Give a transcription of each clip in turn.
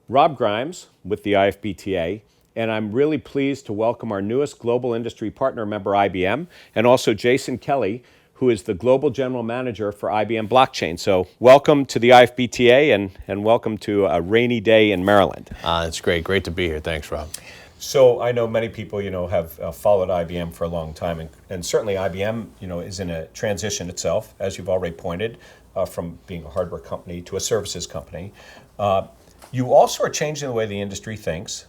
Rob Grimes with the IFBTA, and I'm really pleased to welcome our newest global industry partner member, IBM, and also Jason Kelly, who is the Global General Manager for IBM Blockchain. So welcome to the IFBTA and welcome to a rainy day in Maryland. It's great. Great to be here. Thanks, Rob. So I know many people, have followed IBM for a long time, and certainly IBM, is in a transition itself, as you've already pointed, from being a hardware company to a services company. You also are changing the way the industry thinks,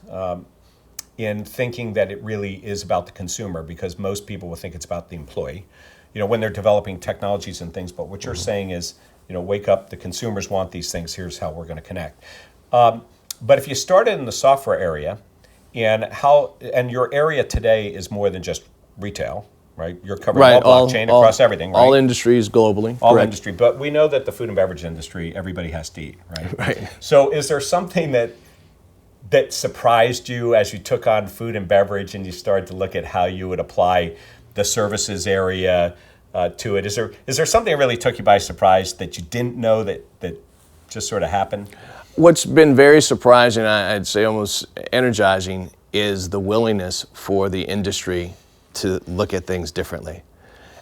in thinking that it really is about the consumer, because most people will think it's about the employee, when they're developing technologies and things. But what you're saying is, wake up, the consumers want these things, here's how we're going to connect. But if you started in the software area, and your area today is more than just retail, right? You're covering all blockchain across everything, right? All industries globally. All correct. industry, but we know that the food and beverage industry, everybody has to eat, right? Right. So is there something that surprised you as you took on food and beverage and you started to look at how you would apply the services area to it? Is there something that really took you by surprise that you didn't know that just sort of happened? What's been very surprising, I'd say almost energizing, is the willingness for the industry to look at things differently.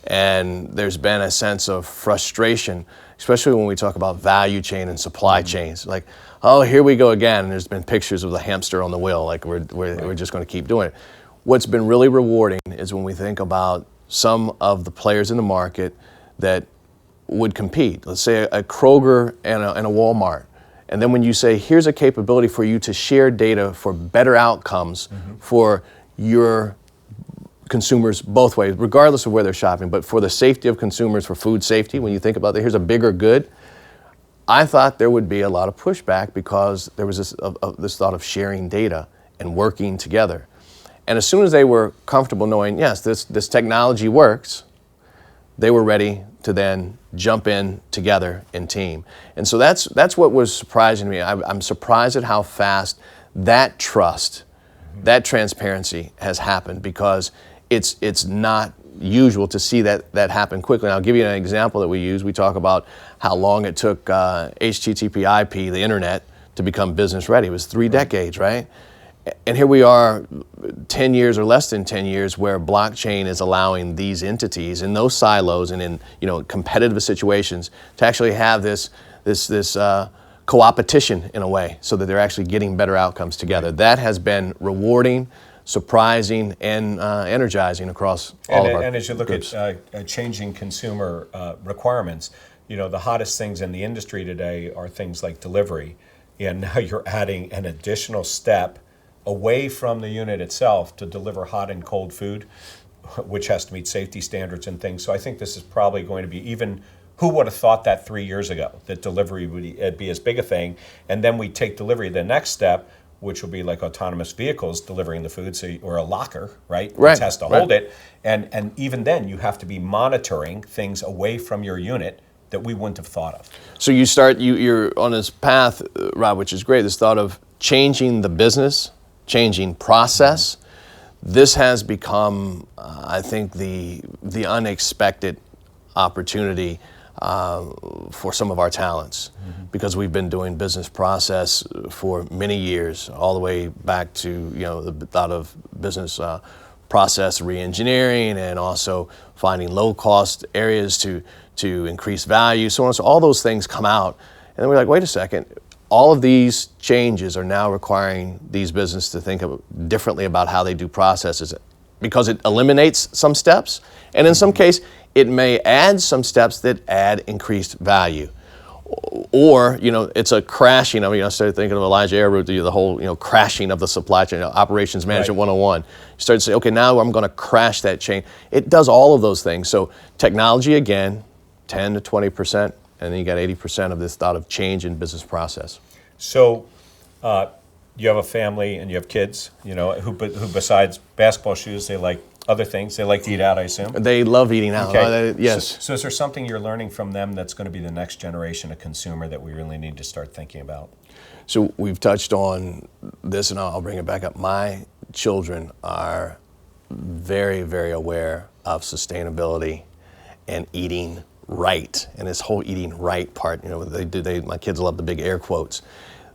And there's been a sense of frustration, especially when we talk about value chain and supply chains. Like, oh, here we go again. And there's been pictures of the hamster on the wheel, like we're just going to keep doing it. What's been really rewarding is when we think about some of the players in the market that would compete. Let's say a Kroger and a Walmart. And then when you say, here's a capability for you to share data for better outcomes for your consumers both ways, regardless of where they're shopping, but for the safety of consumers, for food safety, when you think about that, here's a bigger good. I thought there would be a lot of pushback because there was this thought of sharing data and working together. And as soon as they were comfortable knowing, yes, this technology works, they were ready to then jump in together in team. And so that's what was surprising to me. I'm surprised at how fast that trust, that transparency has happened, because it's not usual to see that happen quickly. And I'll give you an example that we use. We talk about how long it took HTTP IP, the internet, to become business ready. It was 3 decades, right? And here we are 10 years or less than 10 years where blockchain is allowing these entities in those silos and in competitive situations to actually have this co-opetition in a way, so that they're actually getting better outcomes together. That has been rewarding, surprising, and energizing across all of our And as you look groups. at changing consumer requirements, the hottest things in the industry today are things like delivery. And now you're adding an additional step away from the unit itself to deliver hot and cold food, which has to meet safety standards and things. So I think this is probably going to be who would have thought that 3 years ago, that delivery would be as big a thing? And then we take delivery the next step, which will be like autonomous vehicles delivering the food, or a locker, right? Right. Which has to hold it. And even then you have to be monitoring things away from your unit that we wouldn't have thought of. So you're on this path, Rob, which is great, this thought of changing the business, changing process. This has become, I think, the unexpected opportunity for some of our talents, because we've been doing business process for many years, all the way back to the thought of business process re-engineering, and also finding low-cost areas to increase value, so on. So all those things come out, and then we're like, wait a second. All of these changes are now requiring these businesses to think differently about how they do processes, because it eliminates some steps, and in some case, it may add some steps that add increased value. Or, it's a crashing. I started thinking of Elijah Arrowroot, the whole, crashing of the supply chain, operations management 101. You start to say, okay, now I'm going to crash that chain. It does all of those things. So technology, again, 10 to 20%. And then you got 80% of this thought of change in business process. So you have a family and you have kids, who besides basketball shoes, they like other things. They like to eat out, I assume. They love eating out. Okay. Yes. So is there something you're learning from them that's going to be the next generation of consumer that we really need to start thinking about? So we've touched on this, and I'll bring it back up. My children are very, very aware of sustainability and eating right, and this whole eating right part. My kids love the big air quotes.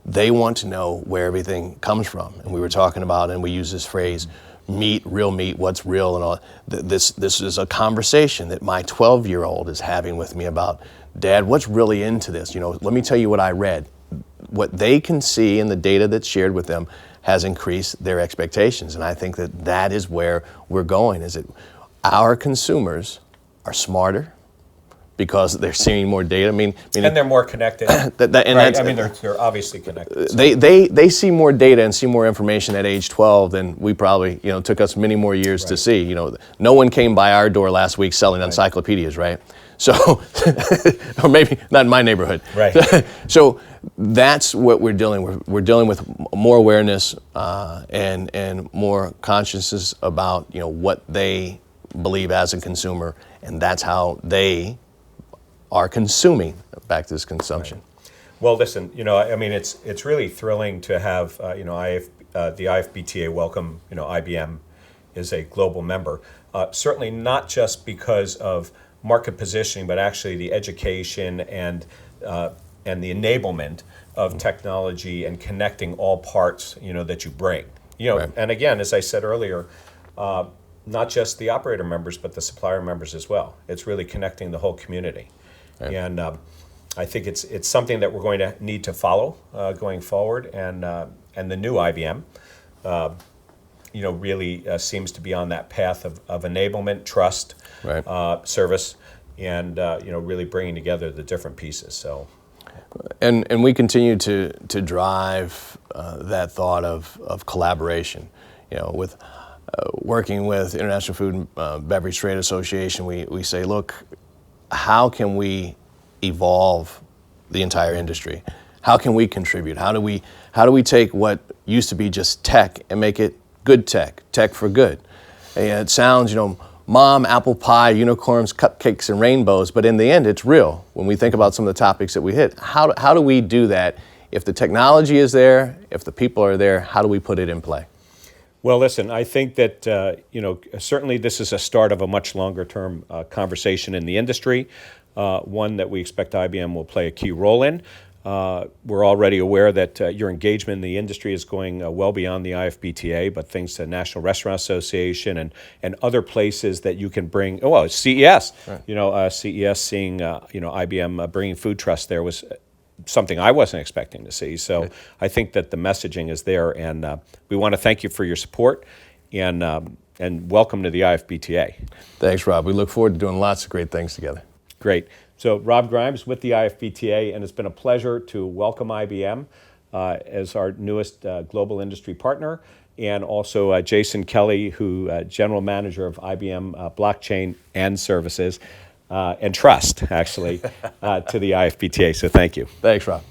they want to know where everything comes from. And we were talking about, and we use this phrase, meat, real meat, what's real, and all. This is a conversation that my 12-year-old is having with me about, Dad, what's really into this? Let me tell you what I read. What they can see in the data that's shared with them has increased their expectations. And I think that is where we're going, is that our consumers are smarter because they're seeing more data. And they're more connected. and right. They're obviously connected. So. They see more data and see more information at age 12 than we probably, took us many more years to see. No one came by our door last week selling encyclopedias, right? So, or maybe not in my neighborhood. Right. So that's what we're dealing with. We're dealing with more awareness and more consciousness about what they believe as a consumer, and that's how they are consuming. Back to this consumption. Right. Well, listen, it's really thrilling to have the IFBTA welcome IBM is a global member. Certainly not just because of market positioning, but actually the education and the enablement of technology and connecting all parts that you bring. Right. And again, as I said earlier, not just the operator members, but the supplier members as well. It's really connecting the whole community. Right. And I think it's something that we're going to need to follow going forward. And the new IBM, really seems to be on that path of enablement, trust, right. Service, and really bringing together the different pieces. So, and we continue to drive that thought of collaboration. With working with International Food and Beverage Trade Association, we say, look, how can we evolve the entire industry? How can we contribute? How do we take what used to be just tech and make it good tech for good? And it sounds, mom, apple pie, unicorns, cupcakes, and rainbows, but in the end, it's real. When we think about some of the topics that we hit, how do we do that? If the technology is there, if the people are there, how do we put it in play? Well, listen, I think that, certainly this is a start of a much longer term conversation in the industry, one that we expect IBM will play a key role in. We're already aware that your engagement in the industry is going well beyond the IFBTA, but thanks to National Restaurant Association and other places that you can bring. Oh, well, CES, right. CES seeing, IBM bringing Food Trust there was something I wasn't expecting to see. So right. I think that the messaging is there, and we want to thank you for your support and welcome to the IFBTA. Thanks, Rob. We look forward to doing lots of great things together. Great. So Rob Grimes with the IFBTA, and it's been a pleasure to welcome IBM as our newest global industry partner, and also Jason Kelly, who General Manager of IBM Blockchain and Services and Trust, actually, to the IFBTA. So thank you. Thanks, Rob.